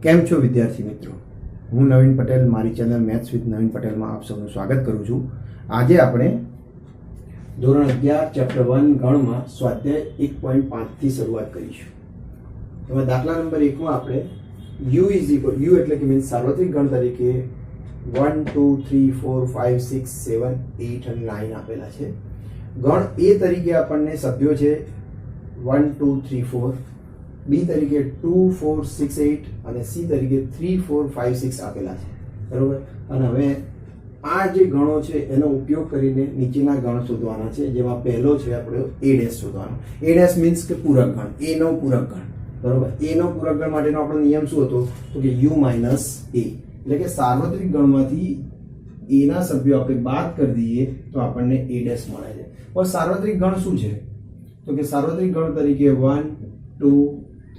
કેમ છો વિદ્યાર્થી મિત્રો? હું નવીન પટેલ, મારી ચેનલ મેથ્સ વિથ નવીન પટેલમાં આપ સૌનું સ્વાગત કરું છું. આજે આપણે ધોરણ 11 ચેપ્ટર 1 ગણમાં સ્વાધ્યાય 1.5 થી શરૂઆત કરીશું. એમાં દાખલા નંબર 1 માં આપણે u એટલે કે મીન્સ સાર્વત્રિક ગણ તરીકે 1 2 3 4 5 6 7 8 અને 9 આપેલા છે. ગણ A તરીકે આપણને સભ્યો છે 1 2 3 4, B તરીકે 2 4 6 8 અને C તરીકે 3 4 5 6 આપેલા છે. બરોબર. અને હવે આ જે ગણો છે એનો ઉપયોગ કરીને નીચેના ગણ શોધવાના છે, જેમાં પહેલો છે આપણે a' શોધવાનો. a' મીન્સ કે પૂરક ગણ, a નો પૂરક ગણ. બરોબર. a નો પૂરક ગણ માટેનો આપણો નિયમ શું હતો? તો કે u - a, એટલે કે સાર્વત્રિક ગણમાંથી a ના સભ્યો આપણે બાદ કરી દઈએ તો આપણને a' મળે છે. પણ સાર્વત્રિક ગણ શું છે? તો કે સાર્વત્રિક ગણ તરીકે 1 2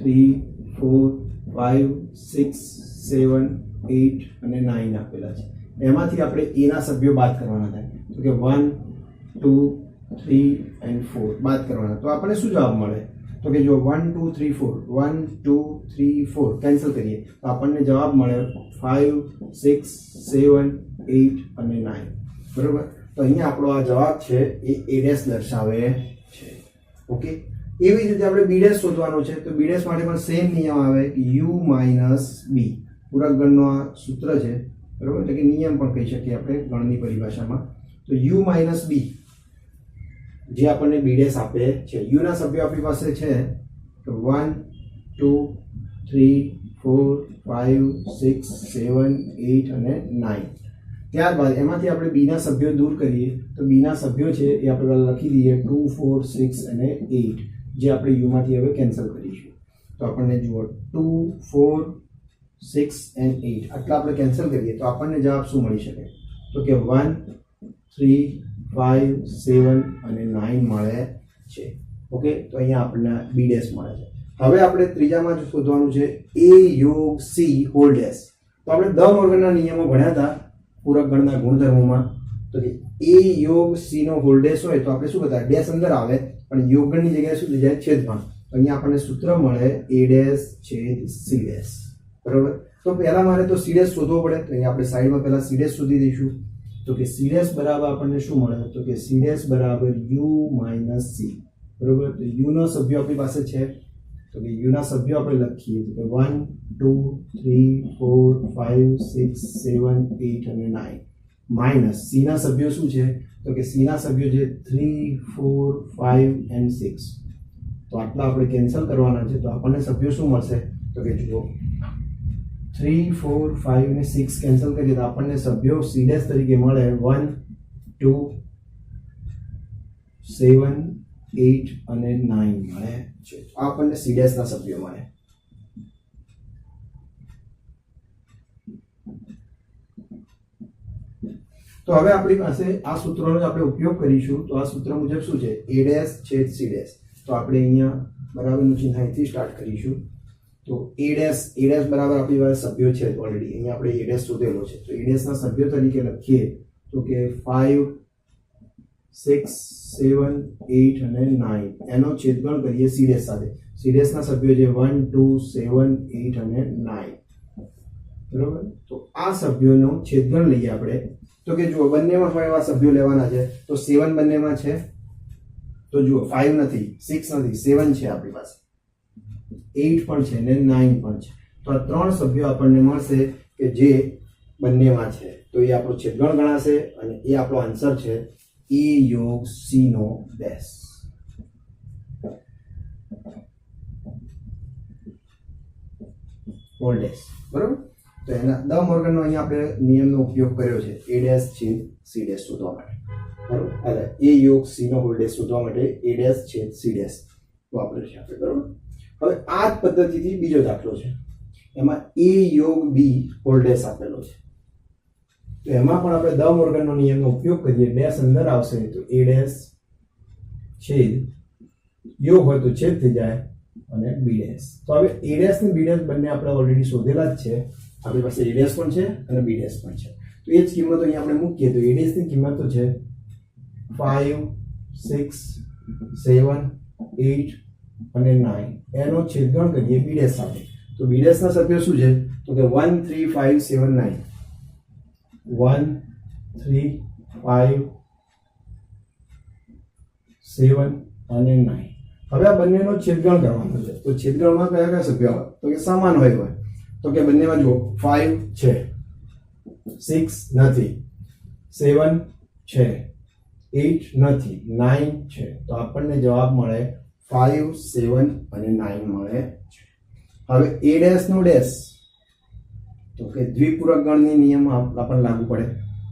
3 4 5 6 7 8 અને 9 આપેલા છે. એમાંથી આપણે a ના સભ્યો બાદ કરવાના થાય. તો કે 1 2 3 and 4 બાદ કરવાના. તો આપણને શું જવાબ મળે? તો કે જો 1 2 3 4 1 2 3 4 કેન્સલ કરીએ તો આપણને જવાબ મળે 5 6 7 8 અને 9. બરોબર. તો અહીંયા આપણો આ જવાબ છે એ a' દર્શાવે છે. ઓકે. એવી જ રીતે આપણે b' શોધવાનો છે. તો b' માટે પણ સેમ નિયમ આવે કે u - b. પૂરક ગણનો આ સૂત્ર છે. બરોબર. એટલે કે નિયમ પણ કહી શકીએ આપણે ગણની પરિભાષામાં. તો u - b જે આપણને b' આપે છે. u ના સભ્યો આપણી પાસે છે તો 1 2 3 4 5 6 7 8 અને 9. ત્યારબાદ એમાંથી આપણે b ના સભ્યો દૂર કરીએ તો b ના સભ્યો છે એ આપણે લખી દઈએ 2 4 6 અને 8, જે આપણે u માંથી હવે કેન્સલ કરીશું. તો આપણને જુઓ 2 4 6 and 8 આટલા આપણે કેન્સલ કરીએ તો આપણને જવાબ શું મળી શકે? તો કે 1 3 5 7 અને 9 મળે છે. ઓકે. તો અહીંયા આપણને b' મળે છે. હવે આપણે ત્રીજામાં જ શોધવાનું છે a યોગ c હોલ ડેશ. તો આપણે દ મોર્ગનના નિયમો ભણ્યા હતા પૂરક ગણના ગુણધર્મોમાં. તો કે a યોગ c નો હોલ ડેશ હોય તો આપણે શું કરતા? ડેશ અંદર આવે પણ યોગગણની જગ્યાએ શું થઈ જાય? છેદગણ. તો અહીંયા આપણને સૂત્ર મળે a' છેદ c'. બરોબર. તો પહેલા મારે તો c' શોધવો પડે. તો અહીંયા આપણે સાઈડમાં પહેલા c' શોધી દઈશું. તો કે c' બરાબર આપણને શું મળે? તો કે c' બરાબર u - c. બરોબર. તો u નો સભ્યો આપણી પાસે છે. તો કે u ના સભ્યો આપણે લખીએ તો કે 1 2 3 4 5 6 7 8 અને 9 માઇનસ c ના સભ્યો શું છે? તો કે c ના સભ્યો છે 3 4 5 and 6. તો આટલા આપણે કેન્સલ કરવાના છે. તો આપણને સભ્યો શું મળશે? તો કે જુઓ 3 4 5 અને 6 કેન્સલ કરીએ તો આપણને સભ્યો c' તરીકે મળે 1 2 7 8 અને 9 મળે છે. આપણને c' ના સભ્યો મળે. તો હવે આપણી પાસે આ સૂત્રનો જ આપણે ઉપયોગ કરીશું. તો આ સૂત્ર મુજબ શું છે? a' છેદ c'. તો આપણે અહીંયા બરાબરનું ચિહ્ન અહીંથી સ્ટાર્ટ કરીશું. તો a' બરાબર આપણી પાસે સભ્યો છે ઓલરેડી. અહીંયા આપણે a' શોધેલો છે. તો a' ના સભ્યો તરીકે લખીએ તો કે 5 6 7 8 અને 9. એનો છેદગણ કરીએ c' સાથે. c' ના સભ્યો છે 1 2 7 8 અને 9. બરોબર. તો આ સભ્યોનો છેદગણ લઈએ આપણે. તો કે જુઓ બંનેમાં પણ એવા સભ્યો લેવાના છે. તો 7 બંનેમાં છે. તો જુઓ 5 નથી, 6 નથી, 7 છે આપણી પાસે, 8 પણ છે ને 9 પણ છે. તો આ ત્રણ સભ્યો આપણને મળશે કે જે બંનેમાં છે. તો એ આપણો છેદગણ ગણાશે અને એ આપણો આન્સર છે a યોગ c નો ડેશ. Whole dash. બરોબર. તો એના દ મોર્ગનનો અહીંયા આપણે નિયમનો ઉપયોગ કર્યો છે a' છેદ c' શોધવા માટે. બરોબર. એટલે a યોગ c નો હોલ ડેશ શોધવા માટે a' છેદ c' વાપરે છે આપણે. બરોબર. હવે આ જ પદ્ધતિથી બીજો દાખલો છે. એમાં a યોગ b હોલ ડેશ આપેલો છે. તો એમાં પણ આપણે દ મોર્ગનનો નિયમનો ઉપયોગ કરીએ. ડેશ અંદર આવશે તો a' છેદ યોગ હોય તો છેદ થઈ જાય અને b'. તો હવે a' ને b' બંને આપણે ઓલરેડી શોધેલા જ છે. આપણી પાસે a' પણ છે અને b' પણ છે. તો એ જ કિંમતો અહીંયા આપણે મૂકીએ તો a' ની કિંમત તો છે 5 6 7 8 અને 9. એનો છેદગણ કરીએ b' સાથે. તો બી ડેશ ના સભ્યો શું છે તો કે 1 3 5 7 9 1 3 5 7 અને 9 હવે આ બંનેનો છેદગણ કરવાનો છે તો છેદગણમાં કયા કયા સભ્યો આવે તો કે સમાન હોય તો કે બંનેમાં જુઓ 5 છે 6 નથી 7 છે 8 નથી 9 છે તો આપણને જવાબ મળે 5 7 અને 9 મળે છે હવે a ડેશ નો ડેશ તો કે દ્વિપૂરક ગણની નિયમ આપણને લાગુ પડે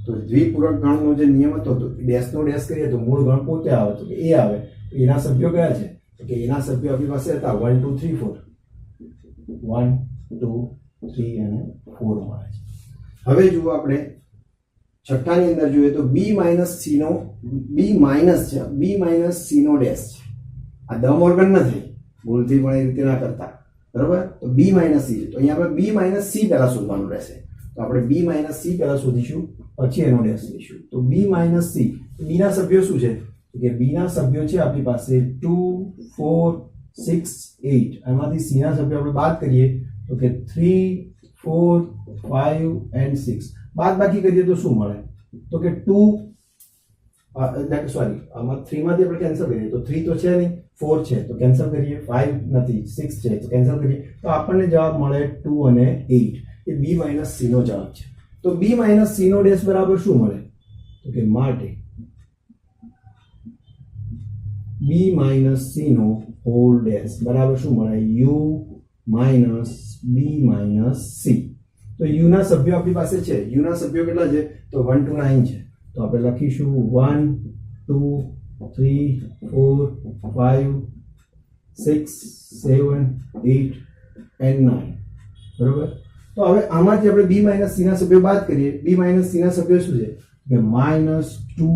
તો દ્વિપૂરક ગણનો જે નિયમ હતો તો ડેશ નો ડેશ કરીએ તો મૂળ ગણ પોતે આવે તો કે a આવે એના સભ્યો કયા છે તો કે એના સભ્યો આપણી પાસે હતા 1 2 3 4 1 2 3 અને 4 મળે છે હવે જુઓ આપણે છઠ્ઠાની અંદર જોઈએ તો b - c નો b માઈનસ છે b - c નો ડેશ છે આ દ મોર્ગન નથી ભૂલથી પણ એ રીતે ના કરતા બરાબર તો b - c તો અહીંયા આપણે b - c પહેલા શોધવાનું રહેશે તો આપણે b - c પહેલા શોધીશું પછી એનો ડેશ લઈશું તો b - c b ના સભ્યો શું છે તો કે b ના સભ્યો છે આપણી પાસે 2 4 6 8 એમાંથી c ના સભ્યો આપણે બાદ કરીએ તો કે 3 4 5 and 6 બાદ બાકી કરીએ તો શું મળે તો કે 2 સોરી આમાં 3 માંથી આપણે કેન્સલ કરીએ તો 3 તો છે નહીં 4 છે તો કેન્સલ કરીએ 5 નથી 6 છે તો કેન્સલ કરીએ તો આપણને જવાબ મળે 2 અને 8 એ b - c નો જવાબ છે તો b - c નો ડેશ બરાબર શું મળે તો કે માટે b - c નો હોલ ડેશ બરાબર શું મળે u - b - c તો u ના સભ્યો આપણી પાસે છે u ના સભ્યો કેટલા છે તો 1 to 9 છે તો આપણે લખીશું 1 2 3 4 5 6 7 8 and 9 બરોબર તો હવે આમાંથી આપણે b - c ના સભ્યો બાદ કરીએ b - c ના સભ્યો શું છે કે -2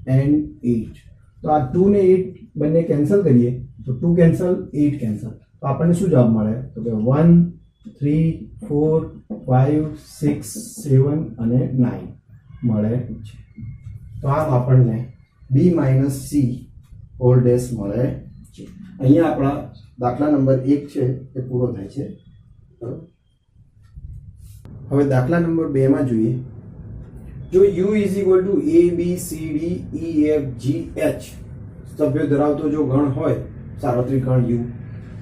and 8 તો આ 2 ને 8 બંને કેન્સલ કરીએ તો 2 કેન્સલ 8 કેન્સલ તો આપણને શું જવાબ મળે તો કે 1 3 4 5 6 7 અને 9 મળે છે તો આમ આપણને b - c હોલ ડેશ મળે છે અહીંયા આપણા દાખલા નંબર 1 છે એ પૂરો થાય છે બરાબર હવે દાખલા નંબર 2 માં જોઈએ જો u = a b c d e f g h સભ્યો ધરાવતો જો ગણ હોય સાર્વત્રિક ગણ u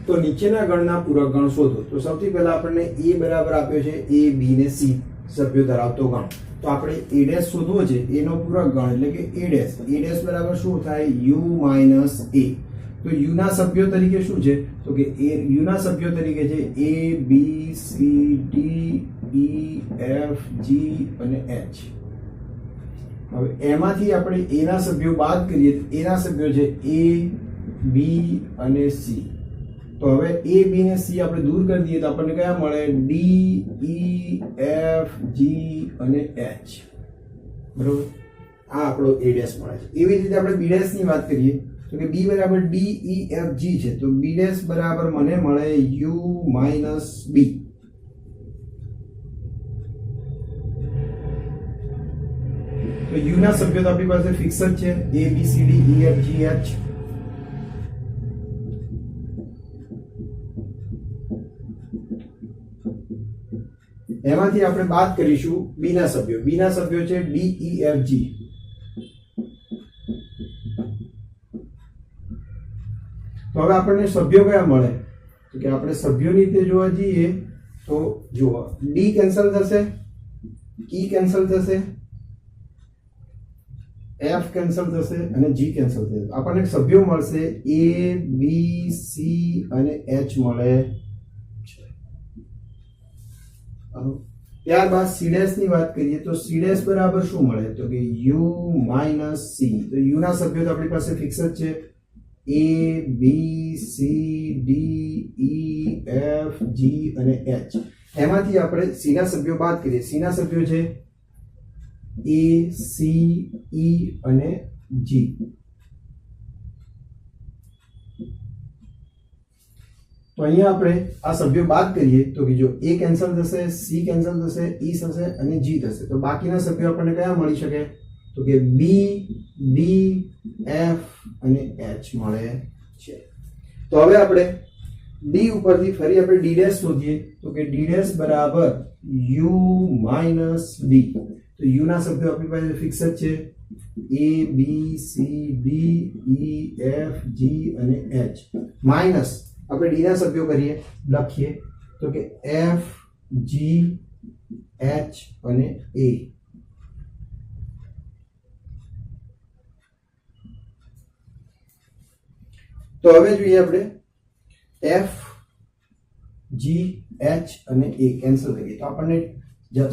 તો નીચેના ગણના પૂરક ગણ શોધો તો સૌથી પહેલા આપણને a બરાબર આપ્યો છે a b ને c સભ્યો ધરાવતો ગણ તો આપણે a ડેશ શોધવો છે a નો પૂરક ગણ એટલે કે a ડેશ બરાબર શું થાય u - a તો u ના સભ્યો તરીકે શું છે તો કે u ના સભ્યો તરીકે છે a b c d e f g અને h હવે એમાંથી આપણે a ના સભ્યો બાદ કરીએ તો a ના સભ્યો છે a b અને c તો હવે a b ને c આપણે દૂર કરી દઈએ તો આપણને કયા મળે d e f g અને h બરોબર આ આપણો a ડેશ મળે છે એવી રીતે આપણે b ડેશ ની વાત કરીએ તો કે b બરાબર d e f g છે તો b ડેશ બરાબર મને મળે u - b તો u ના સભ્યો તો આપણી પાસે ફિક્સ જ છે a b c d e f g h એમાંથી આપણે બાદ કરીશું b ના સભ્યો છે d e f g તો હવે આપણને સભ્યો કયા મળે તો કે આપણે સભ્યોની રીતે જોવા જઈએ તો જુઓ d કેન્સલ થશે e કેન્સલ થશે f કેન્સલ થશે અને g કેન્સલ થશે આપણને સભ્યો મળશે a b c અને h મળે છે ત્યારબાદ c ડેશ ની વાત કરીએ તો c ડેશ બરાબર શું મળે તો કે u - c તો u ના સભ્યો તો આપણી પાસે ફિક્સ જ છે a b c d e f g અને h એમાંથી આપણે c ના સભ્યો બાદ કરીએ c ના સભ્યો છે a c e અને g તો અહીંયા આપણે આ સભ્યો બાદ કરીએ તો કે જો a કેન્સલ થશે c કેન્સલ થશે e થશે અને g થશે તો બાકીના સભ્યો આપણને કયા મળી શકે તો કે b d f અને h મળે છે તો હવે આપણે ડી ઉપરથી ફરી આપણે ડી ડેશ શોધીએ તો કે ડી ડેશ બરાબર યુ માઇનસ ડી. તો યુ ના સભ્યો આપણી પાસે ફિક્સ જ છે, A B C D E F G અને એચ, માઇનસ આપણે ડી ના સભ્યો કરીએ, લખીએ તો કે એફ જી એચ અને એ. તો હવે જોઈએ આપણે એફ જી એચ અને એ કેન્સલ કરીએ તો આપણને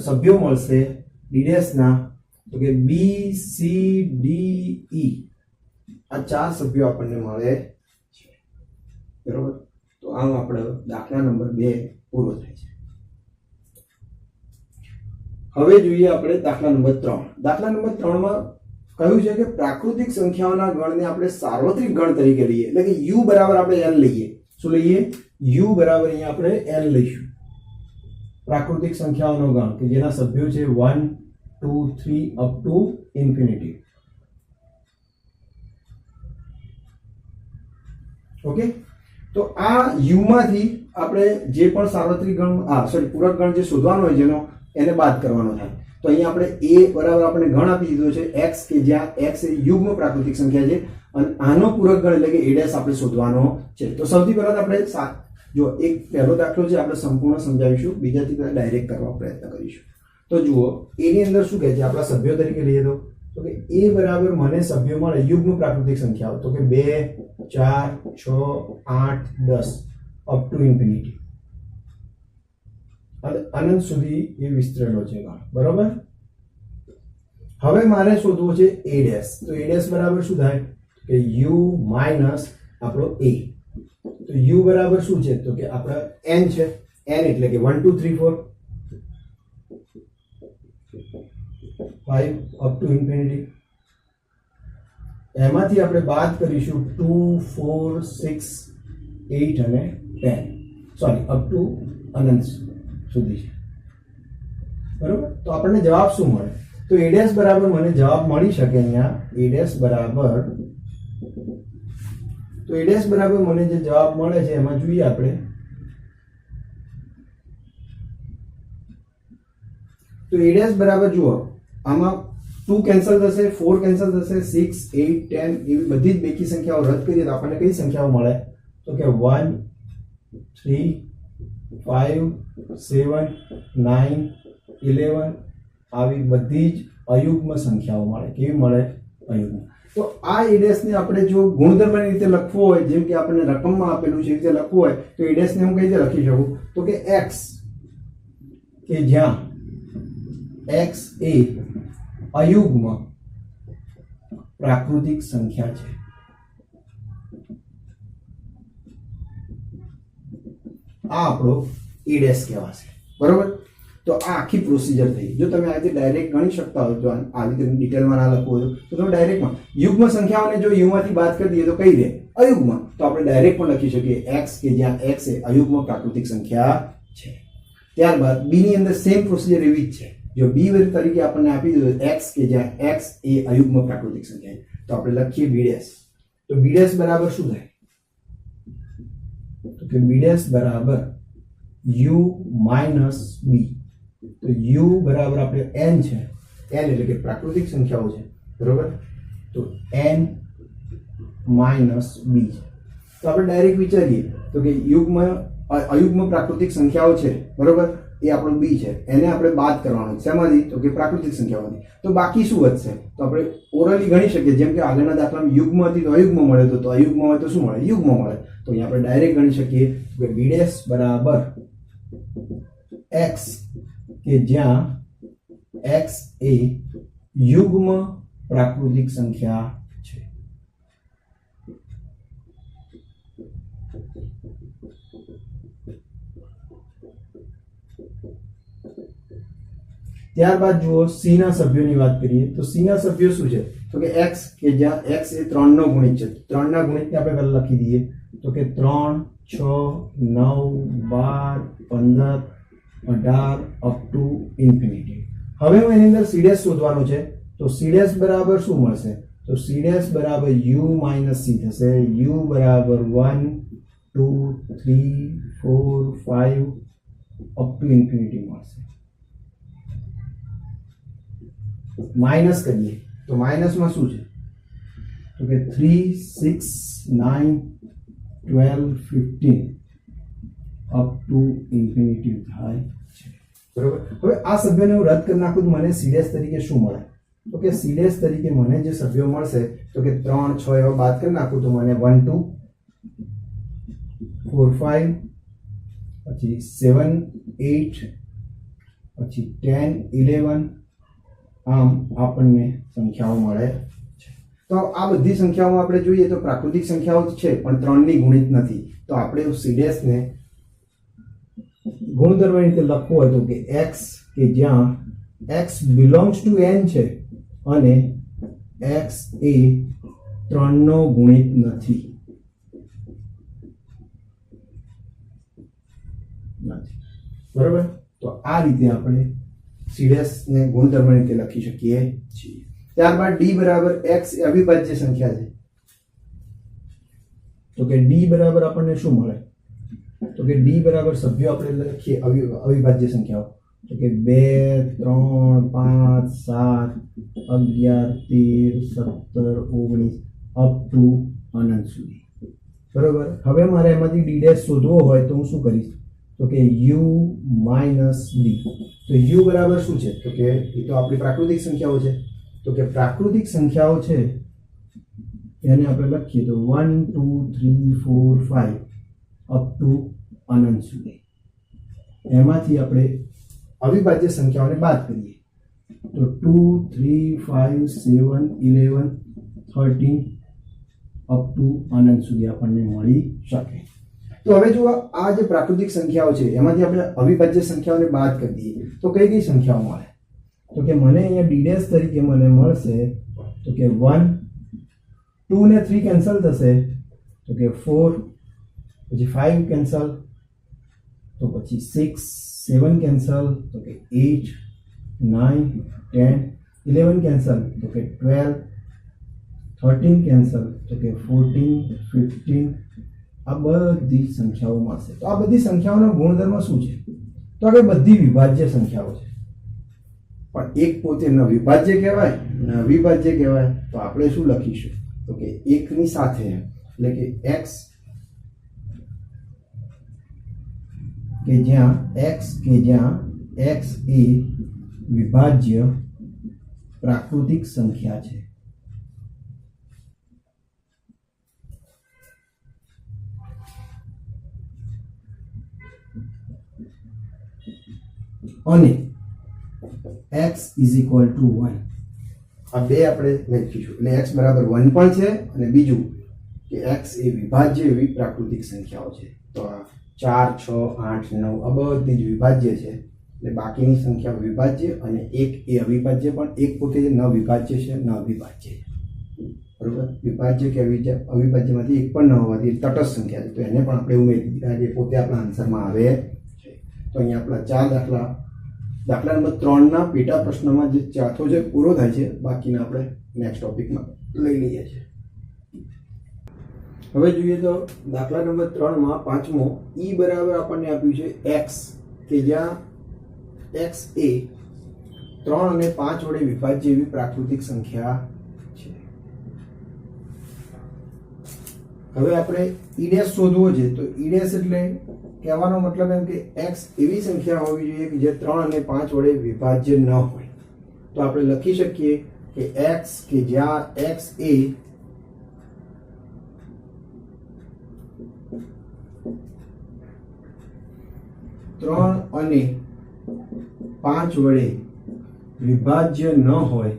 સભ્યો મળશે ડી ડેશ ના તો કે બી સી ડી ઈ, આ 4 સભ્યો આપણને મળે છે. બરોબર, તો આમ આપણે દાખલા નંબર 2 પૂરો થાય છે. હવે જોઈએ આપણે દાખલા નંબર 3. દાખલા નંબર 3 માં કહ્યું છે કે પ્રાકૃતિક સંખ્યાઓના ગણને આપણે સાર્વત્રિક ગણ તરીકે લઈએ, એટલે કે u બરાબર આપણે n લઈએ. શું લઈએ? u બરાબર અહીંયા આપણે n લઈશું. પ્રાકૃતિક સંખ્યાઓનો ગણ કે જેના સભ્યો છે 1 2 3 અપ ટુ ઇન્ફિનિટી. ઓકે, તો આ u માંથી આપણે જે પણ સાર્વત્રિક ગણ પૂરક ગણ જે શોધવાનો હોય જેનો એને બાદ કરવાનો થાય. તો અહીંયા આપણે a બરાબર આપણે ગણ આપી દીધો છે x કે જ્યાં x એ યુગ્મ પ્રાકૃતિક સંખ્યા છે અને આનો પૂરક ગણ એટલે કે a' આપણે શોધવાનો છે. તો સૌથી પહેલા આપણે જો એક પહેલો દાખલો છે આપણે સંપૂર્ણ સમજાવીશું, બીજાથી પહેલા ડાયરેક્ટ કરવા પ્રયત્ન કરીશું. તો જુઓ a ની અંદર શું કહે છે, આપણા સભ્યો તરીકે લઈએ તો કે a બરાબર મને સભ્યો મળે યુગ્મ પ્રાકૃતિક સંખ્યાઓ તો કે 2 4 6 8 10 અપ ટુ ઇન્ફિનિટી, અનંત સુધી એ વિસ્તરેલો છે ગણ. બરોબર, હવે મારે શોધવું છે a ડેશ. તો a ડેશ બરાબર શું થાય કે u માઇનસ આપણો a. તો u બરાબર શું છે તો કે આપણા n છે, n એટલે કે 1 2 3 4 5 અપ ટુ ઇન્ફિનિટી. એમાંથી આપણે બાદ કરીશું 2 4 6 8 અને 10, સોરી અપ ટુ અનંત સુધી છે. બરોબર, તો આપણને જવાબ શું મળે? તો a ડેશ બરાબર મને જવાબ મળી શકે અહીંયા a ડેશ બરાબર, તો a ડેશ બરાબર મને જે જવાબ મળે છે એમાં જોઈએ આપણે તો a ડેશ બરાબર જુઓ આમાં 2 કેન્સલ થશે, 4 કેન્સલ થશે, 6 8 10 એવી બધી જ બેકી સંખ્યાઓ રદ કરીએ તો આપણને કઈ સંખ્યાઓ મળે તો કે 1 3 5 7 9 11 આવી બધી જ અયુગ્મ સંખ્યાઓ મળે. કેવી મળે? અયુગ્મ. તો આ a' ને આપણે જો ગુણધર્મની રીતે લખવું હોય, જેમ કે આપણને રકમમાં આપેલું છે એ રીતે લખવું હોય તો a' ને હું કઈ રીતે લખી શકું તો કે x કે જ્યાં x એ અયુગ્મ પ્રાકૃતિક સંખ્યા છે. આ આપણો a' કહેવાશે. બરોબર, તો આ આખી પ્રોસિજર થઈ. જો તમે આજે ડાયરેક્ટ ગણી શકતા હોય, જો આવી રીતે ડિટેલમાં ના લખવું હોય તો તમે ડાયરેક્ટમાં યુગ્મ સંખ્યાઓને જો u માંથી બાદ કરી દઈએ તો કઈ રહે? અયુગ્મ. તો આપણે ડાયરેક્ટ પણ લખી શકીએ x કે જ્યાં x એ અયુગ્મ પ્રાકૃતિક સંખ્યા છે. ત્યારબાદ b ની અંદર સેમ પ્રોસિજર એવી જ છે. જો b તરીકે આપણને આપી દીધું x કે જ્યાં x એ અયુગ્મ પ્રાકૃતિક સંખ્યા છે તો આપણે લખીએ b'. તો b' બરાબર શું થાય તો કે b' બરાબર u માઇનસ b. તો u બરાબર આપણે n છે, n એટલે કે પ્રાકૃતિક સંખ્યાઓ છે. બરોબર, તો n માઇનસ b. તો આપણે ડાયરેક્ટ વિચારીએ તો કે અયુગ્મ પ્રાકૃતિક સંખ્યાઓ છે. બરોબર, એ આપણો b છે, એને આપણે બાદ કરવાનો છે. શેમાંથી? તો કે પ્રાકૃતિક સંખ્યાઓમાંથી. તો બાકી શું વધશે? તો આપણે ઓરલી ગણી શકીએ, જેમ કે આગળના દાખલામાં યુગ્મ હતી તો અયુગ્મ મળે, તો અયુગ્મ હોય તો શું મળે? યુગ્મ મળે. તો અહીંયા આપણે ડાયરેક્ટ ગણી શકીએ કે b' બરાબર x કે જ્યાં x એ યુગ્મ પ્રાકૃતિક સંખ્યા છે. ત્યારબાદ જુઓ c ના સભ્યોની વાત કરીએ તો c ના સભ્યો શું છે તો કે x કે જ્યાં x એ 3 નો ગુણિત છે. 3 ના ગુણિતને આપણે પહેલા લખી દઈએ તો કે 3 6 9 12 15 18 અપ ટુ ઇન્ફિનિટી. હવે હું એની અંદર c' શોધવાનો છે તો c' બરાબર શું મળશે તો c' બરાબર u માઇનસ c થશે. u બરાબર 1 2 3 4 5 અપ ટુ ઇન્ફિનિટી મળશે. માઇનસ કરીએ તો માઇનસમાં શું છે તો કે 3 6 9 12 15 અપ ટુ ઇન્ફિનિટી થાય છે. બરોબર. હવે આ સભ્યને હું રદ કરી નાખું તો મને સીડેસ તરીકે શું મળે તો કે સીડેસ તરીકે મને જે સભ્યો મળશે તો કે 3 6 એવા બાદ કરી નાખું તો મને 1 2 4 5 પછી 7 8 પછી 10 11 આમ આપણને સંખ્યાઓ મળે છે. તો આ બધી સંખ્યાઓમાં આપણે જોઈએ તો પ્રાકૃતિક સંખ્યાઓ જ છે પણ 3 ની ગુણિત નથી. તો આપણે સીડેસ ને ગુણધર્મ રીતે લખવું હોય તો કે x કે જ્યાં x બિલોંગ્સ ટુ n છે અને x એ 3 નો ગુણિત નથી. બરાબર. તો આ રીતે આપણે સીડેસ ને ગુણધર્મ રીતે લખી શકીએ છીએ. ત્યારબાદ d બરાબર x એ અવિભાજ્ય સંખ્યા છે તો કે d બરાબર આપણને શું મળે તો કે d બરાબર સભ્યો આપણે લખીએ અવિભાજ્ય સંખ્યાઓ તો કે 2 3 5 7 11 13 17 19 અપ ટુ અનંત સુધી. બરોબર. હવે મારે એમાંથી d ડેશ શોધવો હોય તો હું શું કરીશ તો કે u માઇનસ d. તો u બરાબર શું છે તો કે એ તો આપણી પ્રાકૃતિક સંખ્યાઓ છે તો કે પ્રાકૃતિક સંખ્યાઓ છે એને આપણે લખીએ તો 1 2 3 4 5 અપ ટુ અનંત સુધી. એમાંથી આપણે અવિભાજ્ય સંખ્યાઓને બાદ કરીએ તો 2 3 5 7 11 13 અપ ટુ અનંત સુધી આપણને મળી શકે. તો હવે જો આ જે પ્રાકૃતિક સંખ્યાઓ છે એમાંથી આપણે અવિભાજ્ય સંખ્યાઓને બાદ કરી દઈએ તો કઈ કઈ સંખ્યાઓ મળે તો કે મને અહીંયા d ડેશ તરીકે મને મળશે તો કે 1 2 ને 3 કેન્સલ થશે તો કે 4 પછી 5 કેન્સલ તો પછી 6 7 કેન્સલ તો કે 8 9 10 11 કેન્સલ તો કે 12 13 કેન્સલ તો કે 14 15 આ બધી સંખ્યાઓ મળશે. તો આ બધી સંખ્યાઓનો ગુણધર્મ શું છે તો આ બધી વિભાજ્ય સંખ્યાઓ છે પણ એક પોતે ન વિભાજ્ય કહેવાય ન અવિભાજ્ય કહેવાય. તો આપણે શું લખીશું તો કે એકની સાથે એટલે કે x કે જ્યાં x એ વિભાજ્ય પ્રાકૃતિક સંખ્યા છે અને x ઇઝ ઇક્વલ ટુ 1. આ બે આપણે લખીશું એટલે x બરાબર 1 પણ છે અને બીજું કે x એ વિભાજ્ય એવી પ્રાકૃતિક સંખ્યાઓ છે. તો આ 4 6 8 9 આ બધી જ વિભાજ્ય છે એટલે બાકીની સંખ્યા વિભાજ્ય અને એક એ અવિભાજ્ય પણ એક પોતે ન વિભાજ્ય છે ન અવિભાજ્ય છે. બરોબર. વિભાજ્ય કે અવિભાજ્યમાંથી એક પણ ન હોવાથી તટસ્થ સંખ્યા છે તો એને પણ આપણે ઉમેરી દીધા જે પોતે આપણા આન્સરમાં આવે છે. તો અહીંયા આપણા 4 દાખલા નંબર 3 ના પેટા પ્રશ્નમાં જે ચોથો છે પૂરો થાય છે. બાકીના આપણે નેક્સ્ટ ટોપિકમાં લઈ લઈએ છીએ. હવે જોઈએ તો દાખલા નંબર 3 માં પાંચમો e બરાબર આપણને આપ્યું છે x કે જ્યાં x એ 3 અને 5 વડે વિભાજ્ય એવી પ્રાકૃતિક સંખ્યા છે. હવે આપણે e ડેશ શોધવો છે તો e ડેશ એટલે કહેવાનો મતલબ એમ કે x એવી સંખ્યા હોવી જોઈએ કે જે 3 અને 5 વડે વિભાજ્ય ન હોય. તો આપણે લખી શકીએ કે x કે જ્યાં x એ 3 અને 5 વડે વિભાજ્ય ન હોય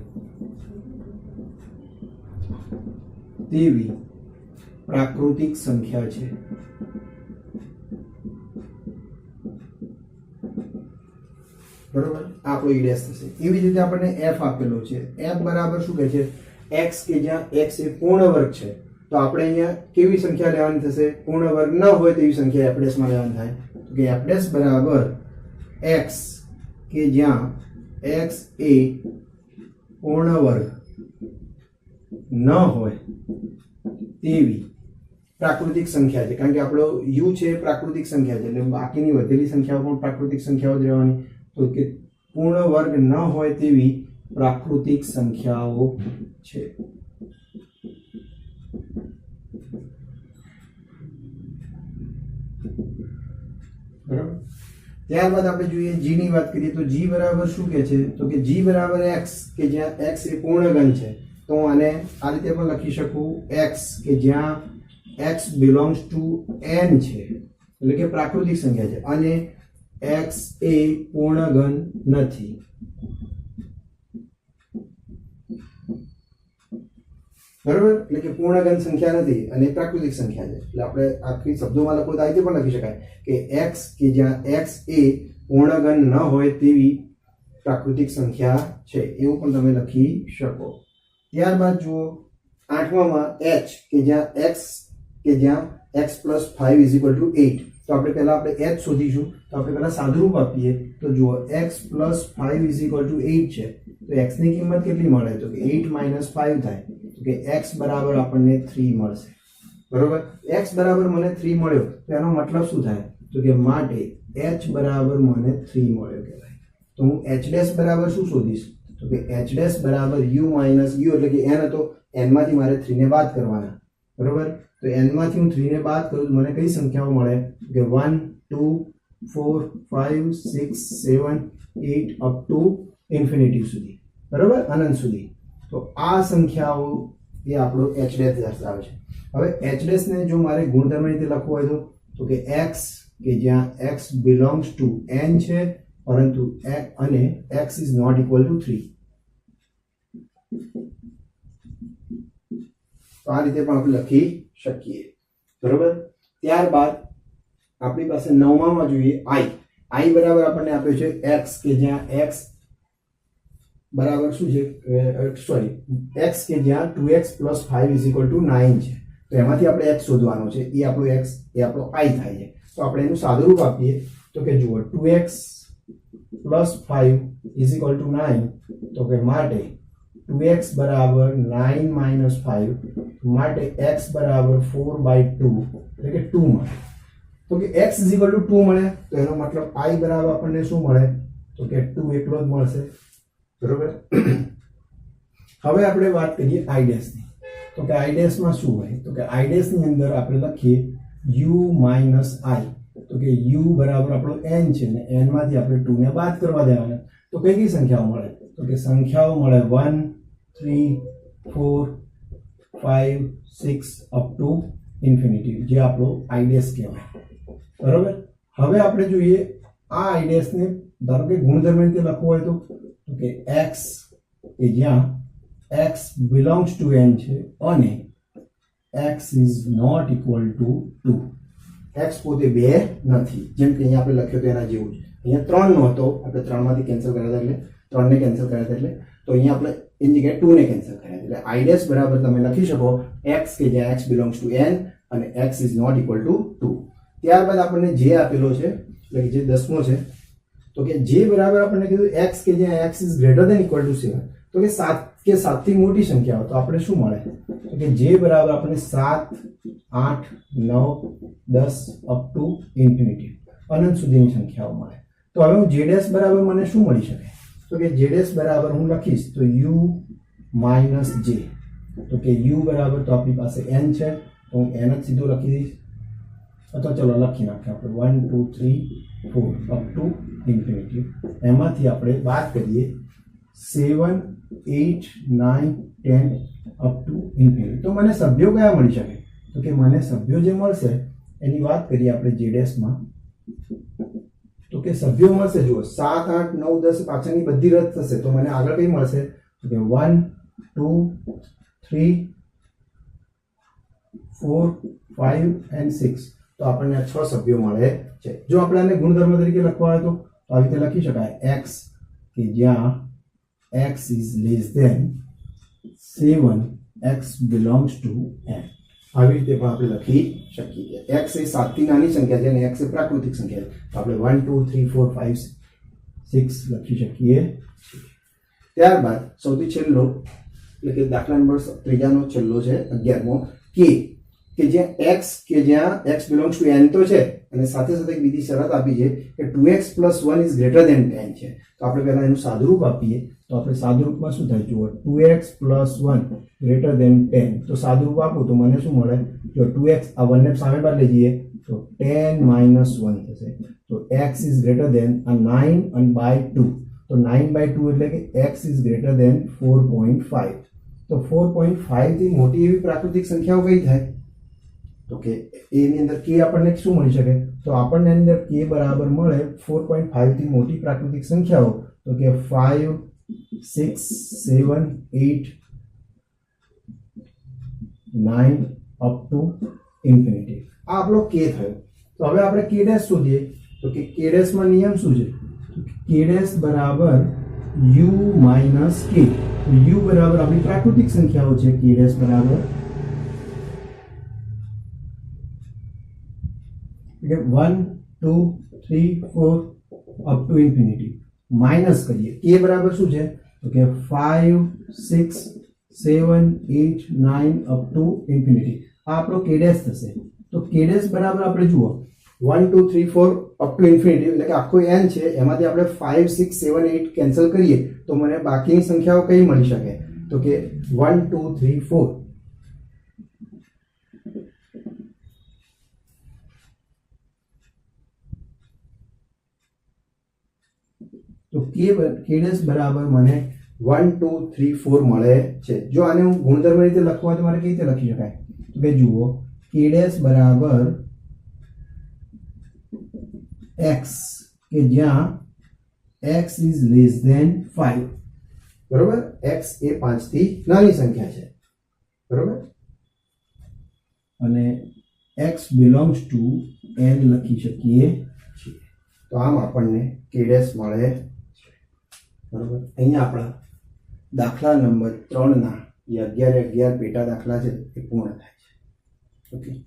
તેવી પ્રાકૃતિક સંખ્યા છે. બરોબર. આપણો ઈ ડેશ થશે. એવી રીતે આપણને f આપેલો છે. f બરાબર શું કહે છે x કે જ્યાં x એ પૂર્ણ વર્ગ છે તો આપણે અહીંયા કેવી સંખ્યા લેવાની થશે પૂર્ણ વર્ગ ન હોય તેવી સંખ્યા f ડેશમાં લેવાની થાય તો કે f ડેશ બરાબર x કે જ્યાં x એ પૂર્ણ વર્ગ ન હોય તેવી પ્રાકૃતિક સંખ્યા છે, કારણ કે આપણો u છે એ પ્રાકૃતિક સંખ્યા છે, એટલે બાકીની વધેલી સંખ્યાઓ પણ પ્રાકૃતિક સંખ્યાઓ જ રહેવાની. તો કે પૂર્ણ વર્ગ ન હોય તેવી પ્રાકૃતિક સંખ્યાઓ છે. બરાબર. ત્યારબાદ આપણે જોઈએ g ની વાત કરીએ તો g બરાબર શું કે છે, તો કે g બરાબર x, કે જ્યાં x એ પૂર્ણગણ છે. તો હું આને આ રીતે પણ લખી શકું x, કે જ્યાં x belongs to n છે, એટલે કે પ્રાકૃતિક સંખ્યા છે, અને x એ પૂર્ણગણ નથી. બરાબર, એટલે કે પૂર્ણગણ સંખ્યા નથી અને પ્રાકૃતિક સંખ્યા છે. એટલે આપણે આખી શબ્દોમાં લખો તો આ રીતે પણ લખી શકાય કે x, કે જ્યાં x એ પૂર્ણગણ ન હોય તેવી પ્રાકૃતિક સંખ્યા છે, એવું પણ તમે લખી શકો. ત્યારબાદ જુઓ 8માં h, કે જ્યાં x plus 5 is equal to 8. તો આપણે પહેલા આપણે h શોધીશું. તો આપણે પહેલા સાદુરૂપ આપીએ. તો જુઓ x plus 5 is equal to 8 છે, તો x ની કિંમત કેટલી મળે, તો કે 8 minus 5 થાય, તો કે x બરાબર આપણને 3 મળશે. બરોબર, x બરાબર મને 3 મળ્યો, તો એનો મતલબ શું થાય, તો કે માટે h બરાબર મને 3 મળ્યો કહેવાય. તો હું h ડેશ બરાબર શું શોધીશ, તો કે h ડેશ બરાબર u minus u, એટલે કે n હતો, n માંથી મારે 3 ને બાદ કરવાના. બરોબર, તો n માંથી હું 3 ને બાદ કરું તો મને કઈ સંખ્યાઓ મળે, કે 1 2 4 5 6 7 8 અપ ટુ ઇન્ફિનિટી સુધી. બરોબર, અનંત સુધી. તો આ સંખ્યાઓ એ આપણો h ડેશ દર્શાવે છે. હવે h ડેશ ને જો મારે ગુણધર્મ રીતે લખવું હોય તો કે x, કે જ્યાં x belongs to n છે, પરંતુ અને x is not equal to 3. તો આ રીતે પણ આપણે લખી શકીએ. બરોબર. ત્યારબાદ આપણી પાસે 9માં જોઈએ i બરાબર આપણને આપ્યો છે x, કે જ્યાં x બરાબર શું છે, x, કે જ્યાં 2x plus 5 is equal to 9 છે. તો એમાંથી આપણે x શોધવાનો છે, એ આપણો x, એ આપણો i થાય છે. તો આપણે એનું સાદુરૂપ આપીએ તો કે જુઓ 2x plus 5 is equal to 9, તો કે માટે 2x બરાબર 9 minus 5, માટે x બરાબર 4/2, એટલે કે 2 મળે. તો કે x is equal to 2 મળે, તો એનો મતલબ i બરાબર આપણને શું મળે, તો કે 2 એકલો જ મળશે. બરોબર. હવે આપણે વાત કરીએ i ડેશ ની. તો કે i ડેશ માં શું હોય, તો કે i ડેશ ની અંદર આપણે લખીએ u minus i. તો કે u બરાબર આપણો n છે ને n માંથી આપણે 2 ને બાદ કરવા દેવાના. તો કઈ કઈ સંખ્યાઓ મળે, તો કે સંખ્યાઓ મળે 1 3 4 5 6 અપ ટુ ઇન્ફિનિટી, જે આપણો i ડેશ કહેવાય. બરોબર. હવે આપણે જોઈએ આ i ડેશ ને ધારો કે ગુણધર્મ રીતે લખવું હોય તો કે x, કે જ્યાં x belongs to n છે અને x is not equal to 2. x પોતે 2 નથી, જેમ કે અહીંયા આપણે લખ્યો તો એના જેવું જ. અહીંયા 3 નો હતો, આપણે 3 માંથી કેન્સલ કર્યા હતા, એટલે 3 ને કેન્સલ કર્યા હતા, એટલે તો અહીંયા આપણે એની જગ્યાએ 2 ને કેન્સલ કર્યા. એટલે i ડેશ બરાબર તમે લખી શકો x, કે જ્યાં x belongs to n અને x is not equal to 2. ત્યારબાદ આપણને j આપેલો છે, એટલે કે જે 10મો છે. તો કે j બરાબર આપણને કીધું x, કે જ્યાં x is greater than equal to 7. તો કે 7 થી મોટી સંખ્યાઓ, તો આપણે શું મળે, તો કે j બરાબર આપણને 7 8 9 10 અપ ટુ ઇન્ફિનિટી, અનંત સુધીની સંખ્યાઓ મળે. તો હવે હું j ડેશ બરાબર મને શું મળી શકે, તો કે j ડેશ બરાબર હું લખીશ તો u minus j. તો કે u બરાબર તો આપણી પાસે n છે, તો હું n જ સીધો લખી દઈશ, અથવા ચલો લખી નાખીએ આપણે 1 2 3 4 અપ ટુ ઇન્ફિનિટી. એમાંથી આપણે બાદ કરીએ 7 8 9 10 અપ ટુ ઇન્ફિનિટી. તો મને સભ્યો કયા મળી શકે, તો કે મને સભ્યો જે મળશે એની વાત કરીએ આપણે j ડેશ માં. તો કે સભ્યો મળશે, જુઓ 7 8 9 10 પાછળની બધી રદ થશે, તો મને આગળ કઈ મળશે, તો કે 1 2 3 4 5 and 6. તો આપણને 6 સભ્યો મળે છે. જો આપણે આને ગુણધર્મ તરીકે લખવા હોય તો આવી રીતે લખી શકાય x, કે જ્યાં x is less than 7, x belongs to n. આવી રીતે પણ આપણે લખી શકીએ. x એ 7 થી નાની સંખ્યા છે અને x એ પ્રાકૃતિક સંખ્યા છે, તો આપણે 1 2 3 4 5 6 લખી શકીએ. ત્યારબાદ સૌથી છેલ્લો, એટલે કે દાખલા નંબર 3નો છેલ્લો છે 11મો, k. કે જ્યાં x બિલોંગ્સ ટુ n તો છે અને સાથે સાથે એક બીજી શરત આપી છે કે 2x + 1 ઇઝ ગ્રેટર ધેન 10 છે. તો આપણે પહેલા એનું સાદુરૂપ આપીએ. તો આપણે સાદુરૂપમાં શું થાય જુઓ, 2x + 1 ગ્રેટર ધેન 10. તો સાદુરૂપ આપું તો મને શું મળે, જો 2x આ 1 ને સામે બાદ લઈ જઈએ તો 10 - 1 થશે. તો x ઇઝ ગ્રેટર ધેન આ 9 અને બાય 2. તો 9/2 એટલે કે x ઇઝ ગ્રેટર ધેન 4.5. તો 4.5 થી મોટી એવી પ્રાકૃતિક સંખ્યાઓ કઈ થાય? તો કે એની અંદર k આપણને શું મળી શકે? તો આપણને અંદર k બરાબર મળે 4.5 થી મોટી પ્રાકૃતિક સંખ્યાઓ. તો કે 5, 6, 7, 8, 9 અપ ટુ ઇન્ફિનિટી. આ આપણો k થયો. તો હવે આપણે k ડેશ શોધીએ. તો કે k ડેશ માં નિયમ શું છે? k ડેશ બરાબર u - k. તો u બરાબર આપણી પ્રાકૃતિક સંખ્યાઓ છે. k ડેશ બરાબર 1, 2, 3, 4 અપ ટુ ઇન્ફિનિટી. માઇનસ કરીએ. k બરાબર શું છે? તો કે 5, 6, 7, 8, 9 અપ ટુ ઇન્ફિનિટી. આ આપણો k ડેશ થશે. તો k ડેશ બરાબર આપણે જુઓ 1, 2, 3, 4 અપ ટુ ઇન્ફિનિટી એટલે કે આખો n છે. એમાંથી આપણે 5, 6, 7, 8 કેન્સલ કરીએ તો મને બાકીની સંખ્યાઓ કઈ મળી શકે? તો કે 1, 2, 3, 4. તો k ડેશ બરાબર મને 1, 2, 3, 4 મળે છે. જો આને હું ગુણધર્મ રીતે લખવા હોય તો મારે કઈ રીતે લખી શકાય? તો કે જુઓ k ડેશ બરાબર x કે જ્યાં x ઇઝ લેસ ધેન 5. બરોબર? x એ 5 થી નાની સંખ્યા છે. બરોબર? અને x બિલોંગ્સ ટુ n લખી શકીએ છીએ. તો આમ આપણને k ડેશ મળે. બરોબર? અહીંયા આપણા દાખલા નંબર 3 ના જે 11 પેટા દાખલા છે એ પૂર્ણ થાય છે. ઓકે.